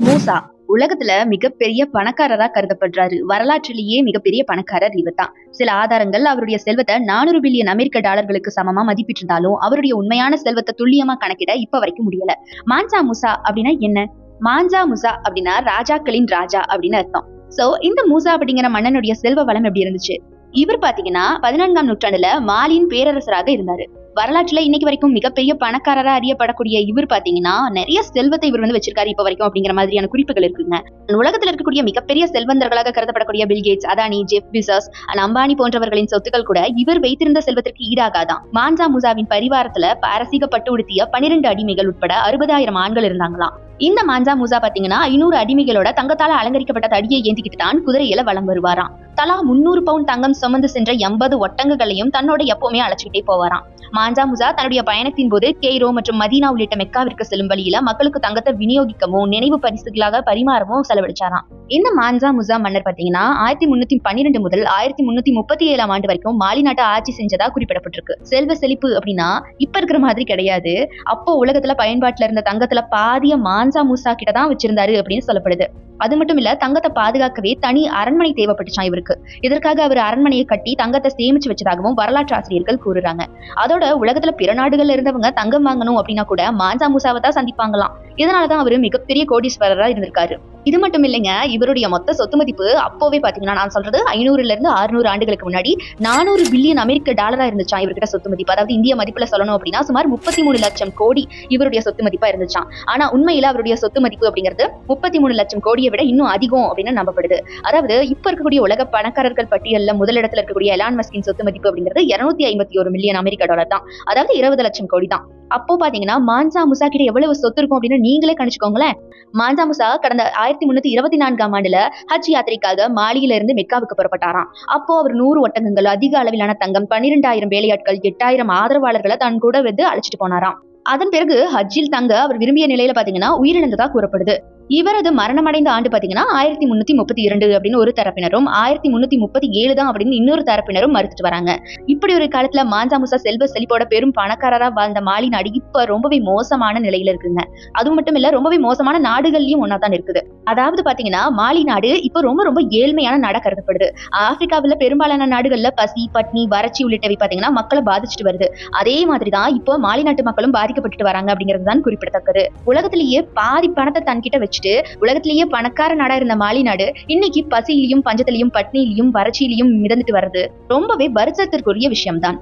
மூசா உலகத்துல மிகப்பெரிய பணக்காரரா கருதப்படுறாரு. வரலாற்றிலேயே மிகப்பெரிய பணக்காரர் இவர் தான். சில ஆதாரங்கள் அவருடைய செல்வத்தை 400 பில்லியன் அமெரிக்க டாலர்களுக்கு சமமா மதிப்பிட்டிருந்தாலும் அவருடைய உண்மையான செல்வத்தை துல்லியமா கணக்கிட இப்ப வரைக்கும் முடியல. மான்சா மூசா அப்படின்னா என்ன? மான்சா முசா அப்படின்னா ராஜாக்களின் ராஜா அப்படின்னு அர்த்தம். சோ இந்த மூசா அப்படிங்கிற மன்னனுடைய செல்வ வளம் எப்படி இருந்துச்சு? இவர் பாத்தீங்கன்னா 14ஆம் நூற்றாண்டுல மாலியின் பேரரசராக இருந்தாரு. வரலாற்றுல இன்னைக்கு வரைக்கும் மிகப்பெரிய பணக்காரரா அறியப்படக்கூடிய இவர் பாத்தீங்கன்னா நிறைய செல்வத்தை இவர் வச்சிருக்காரு இப்ப வரைக்கும் அப்படிங்கிற மாதிரியான குறிப்புகள் இருக்குங்க. உலகத்துல இருக்கக்கூடிய மிகப்பெரிய செல்வந்தர்களாக கருதப்படக்கூடிய பில்கேட்ஸ், அதானி, ஜெஃப் பிசாஸ், அம்பானி போன்றவர்களின் சொத்துக்கள் கூட இவர் வைத்திருந்த செல்வத்திற்கு ஈடாகாதான். மான்சா முசாவின் பரிவாரத்துல பாரசீக பட்டு உடுத்திய 12 அடிமைகள் உட்பட 60,000 ஆண்கள் இருந்தாங்களாம். இந்த மான்சா மூசா பாத்தீங்கன்னா 500 அடிமைகளோட தங்கத்தால அலங்கரிக்கப்பட்ட தடியை ஏந்திக்கிட்டு தான் குதிரையில வலம் வருவாராம். தலா 300 பவுண்ட் தங்கம் சுமந்து சென்ற 80 ஒட்டங்கங்களையும் தன்னோட எப்பவுமே அழைச்சிக்கிட்டே போவாராம். மான்சா முசா தன்னுடைய பயணத்தின் போது கெய்ரோ மற்றும் மதீனா உள்ளிட்ட மெக்காவிற்கு செல்லும் வழியில மக்களுக்கு தங்கத்தை விநியோகிக்கவும் நினைவு பரிசுகளாக பரிமாறவும் செலவழிச்சாராம். இந்த மான்சா முசா மன்னர் பாத்தீங்கன்னா 1312 முதல் 1337 ஆண்டு வரைக்கும் மாலி நாட்டை ஆட்சி செஞ்சதா குறிப்பிடப்பட்டிருக்கு. செல்வ செழிப்பு அப்படின்னா இப்ப இருக்கிற மாதிரி கிடையாது. அப்போ உலகத்துல பயன்பாட்டுல இருந்த தங்கத்துல பாதிய மான்சா மூசா கிட்ட தான் வச்சிருந்தாரு அப்படின்னு சொல்லப்படுது. அது மட்டும் இல்ல, தங்கத்தை பாதுகாக்கவே தனி அரண்மனை தேவைப்பட்டுச்சான் இவருக்கு. இதற்காக அவர் அரண்மனையை கட்டி தங்கத்தை சேமிச்சு வச்சதாகவும் வரலாற்று ஆசிரியர்கள் கூறுறாங்க. அதோட உலகத்துல பிற நாடுகள்ல இருந்தவங்க தங்கம் வாங்கணும் அப்படின்னா கூட மான்சா மூசாவை தான் சந்திப்பாங்களாம். இதனாலதான் அவரு மிகப்பெரிய கோடீஸ்வரரா இருந்திருக்காரு. இது மட்டும் இல்லைங்க, இவருடைய மொத்த சொத்து மதிப்பு அப்போவே பாத்தீங்கன்னா நான் சொல்றது 500ல இருந்து 600 ஆண்டுகளுக்கு முன்னாடி 400 பில்லியன் அமெரிக்க டாலரா இருந்துச்சான் இவர்கிட்ட சொத்து மதிப்பு. அதாவது இந்திய மதிப்புல சொல்லணும் அப்படின்னா சுமார் 33 லட்சம் கோடி இவருடைய சொத்து மதிப்பா இருந்துச்சான். ஆனா உண்மையில அவருடைய சொத்து மதிப்பு அப்படிங்கிறது 33 லட்சம் கோடியை விட இன்னும் அதிகம் அப்படின்னு நம்பப்படுது. அதாவது இப்ப இருக்கக்கூடிய உலக பணக்காரர்கள் பட்டியல்ல முதலிடத்துல இருக்கக்கூடிய எலான் மஸ்கின் சொத்து மதிப்பு அப்படிங்கிறது 251 மில்லியன் அமெரிக்க டாலர் தான். அதாவது 20 லட்சம் கோடி தான். அப்போ பாத்தீங்கன்னா மான்சா முசா கிட்ட எவ்வளவு சொத்து இருக்கும் அப்படின்னு நீங்களே கணிச்சுக்கோங்களேன். மான்சா முசா கடந்த 1324ஆம் ஆண்டுல ஹஜ் யாத்திரைக்காக மாலியில இருந்து மெக்காவுக்கு புறப்பட்டாராம். அப்போ அவர் 100 ஒட்டகங்கள், அதிக அளவிலான தங்கம், 12,000 வேலையாட்கள், 8,000 ஆதரவாளர்களை தன் கூட அழைச்சிட்டு போனாராம். அதன் பிறகு ஹஜ்ஜில் தங்க அவர் விரும்பிய நிலையில பாத்தீங்கன்னா உயிரிழந்ததா கூறப்படுது. இவரது மரணமடைந்த ஆண்டு பாத்தீங்கன்னா 1332 அப்படின்னு ஒரு தரப்பினரும் 1337 தான் அப்படின்னு இன்னொரு தரப்பினரும் மறுத்துட்டு வராங்க. இப்படி ஒரு காலத்துல மான்சா முசா செல்வ செழிப்போட பெரும் பணக்காரரா வாழ்ந்த மாலி நாடு இப்ப ரொம்பவே மோசமான நிலையில இருக்குங்க. அது மட்டும் இல்ல, ரொம்பவே மோசமான நாடுகள்லயும் ஒன்னாதான் இருக்குது. அதாவது பாத்தீங்கன்னா மாலி நாடு இப்ப ரொம்ப ரொம்ப ஏழ்மையான நாடா கருதப்படுது. ஆப்பிரிக்காவில பெரும்பாலான நாடுகள்ல பசி, பட்னி, வறட்சி உள்ளிட்டவை பாத்தீங்கன்னா மக்களை பாதிச்சுட்டு வருது. அதே மாதிரிதான் இப்போ மாலி நாட்டு மக்களும் பாதிக்கப்பட்டு வராங்க அப்படிங்கிறது தான் குறிப்பிடத்தக்கது. உலகத்திலேயே பாதி பணத்தை தன்கிட்ட வச்சுட்டு உலகத்திலேயே பணக்கார நாடா இருந்த மாலி நாடு இன்னைக்கு பசியிலையும், பஞ்சத்திலையும், பட்னியிலையும், வறட்சியிலையும் மிதந்துட்டு வர்றது ரொம்பவே வருத்தத்திற்குரிய விஷயம்தான்.